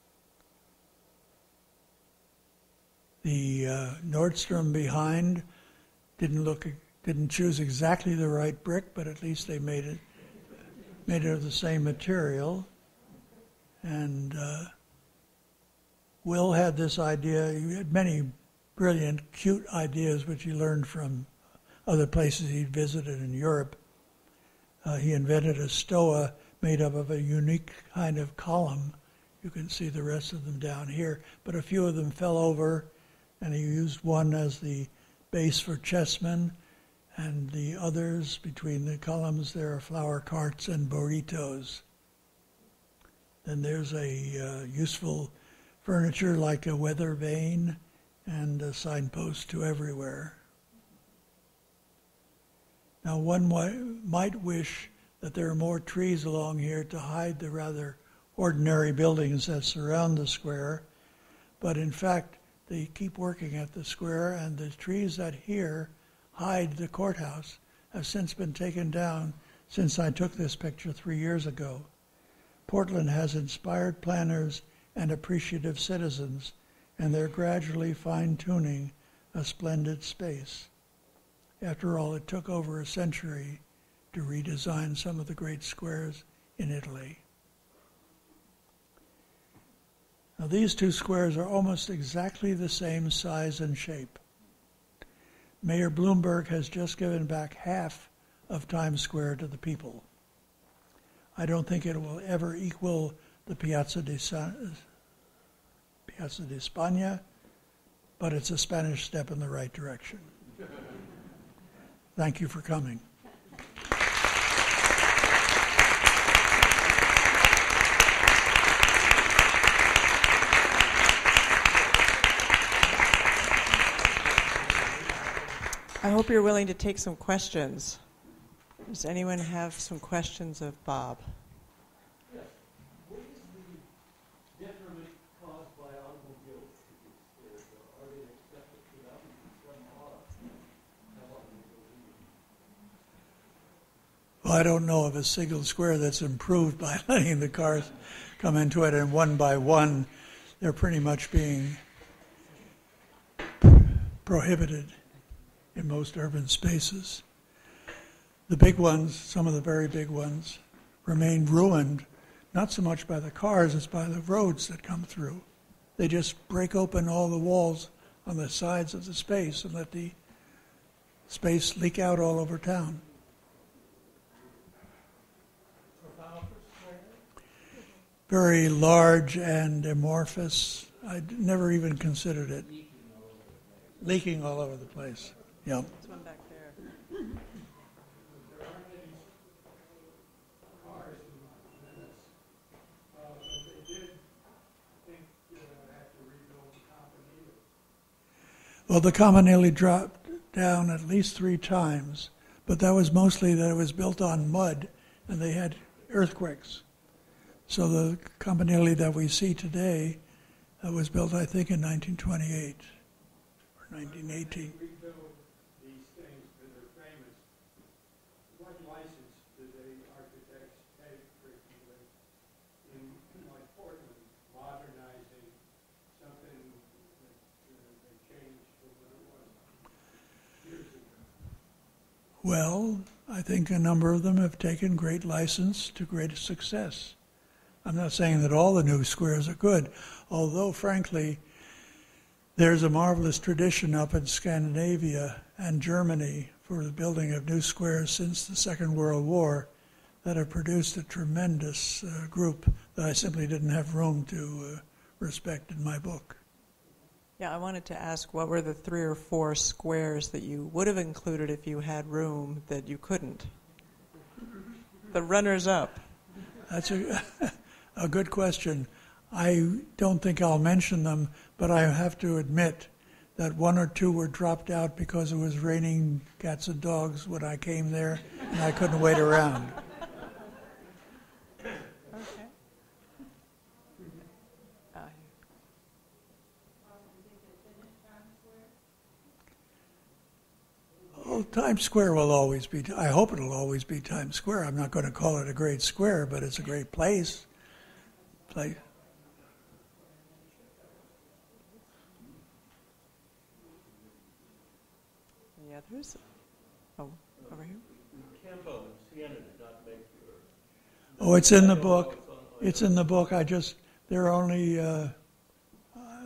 Speaker 2: The Nordstrom behind didn't choose exactly the right brick, but at least they made it of the same material. And Will had this idea. He had many brilliant, cute ideas which he learned from other places he'd visited in Europe. He invented a stoa made up of a unique kind of column. You can see the rest of them down here, but a few of them fell over, and he used one as the base for chessmen, and the others between the columns there are flower carts and burritos. Then there's a useful furniture like a weather vane and a signpost to everywhere. Now one might wish that there are more trees along here to hide the rather ordinary buildings that surround the square, but in fact they keep working at the square, and the trees that here hide the courthouse have since been taken down since I took this picture 3 years ago. Portland has inspired planners and appreciative citizens, and they're gradually fine-tuning a splendid space. After all, it took over a century to redesign some of the great squares in Italy. Now, these two squares are almost exactly the same size and shape. Mayor Bloomberg has just given back half of Times Square to the people. I don't think it will ever equal the Piazza di Spagna, but it's a Spanish step in the right direction. Thank you for coming.
Speaker 1: I hope you're willing to take some questions. Does anyone have some questions of Bob?
Speaker 3: Yes. What is the detriment caused by automobiles to these stairs? Are they accepted to them? Some are.
Speaker 2: Well, I don't know of a single square that's improved by letting the cars come into it, and one by one, they're pretty much being prohibited in most urban spaces. The big ones, some of the very big ones, remain ruined, not so much by the cars as by the roads that come through. They just break open all the walls on the sides of the space and let the space leak out all over town. Very large and amorphous. I never even considered it. Leaking all over the place. Yeah.
Speaker 1: There's one back there.
Speaker 3: There aren't any cars in Venice, but they did think have to rebuild the Campanile.
Speaker 2: Well, the Campanile dropped down at least 3 times, but that was mostly that it was built on mud, and they had earthquakes. So the Campanile that we see today was built, I think, in 1928 or 1918.
Speaker 3: Rebuild these things that are famous. What license do the architects take frequently in like Portland, modernizing something that they changed from what it was years ago?
Speaker 2: Well, I think a number of them have taken great license to great success. I'm not saying that all the new squares are good, although, frankly, there's a marvelous tradition up in Scandinavia and Germany for the building of new squares since the Second World War that have produced a tremendous group that I simply didn't have room to respect in my book.
Speaker 1: Yeah, I wanted to ask what were the 3 or 4 squares that you would have included if you had room that you couldn't? The runners-up.
Speaker 2: That's a good question. I don't think I'll mention them, but I have to admit that 1 or 2 were dropped out because it was raining cats and dogs when I came there, and I couldn't wait around.
Speaker 1: Okay.
Speaker 2: Oh, Times Square will always be, I hope it'll always be Times Square. I'm not going to call it a great square, but it's a great place.
Speaker 1: Any others? Oh, over here.
Speaker 3: Campo and Siena did not make your...
Speaker 2: Oh, it's in the book. It's in the book. There are only, I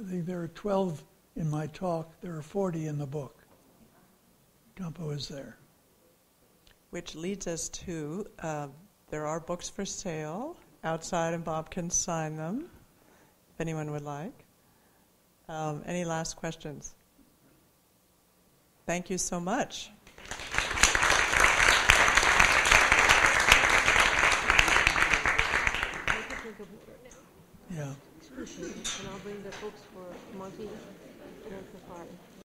Speaker 2: think there are 12 in my talk. There are 40 in the book. Campo is there.
Speaker 1: Which leads us to, there are books for sale outside, and Bob can sign them if anyone would like. Any last questions? Thank you so much.
Speaker 2: Yeah.
Speaker 4: And I'll bring the books for Monty and Safari.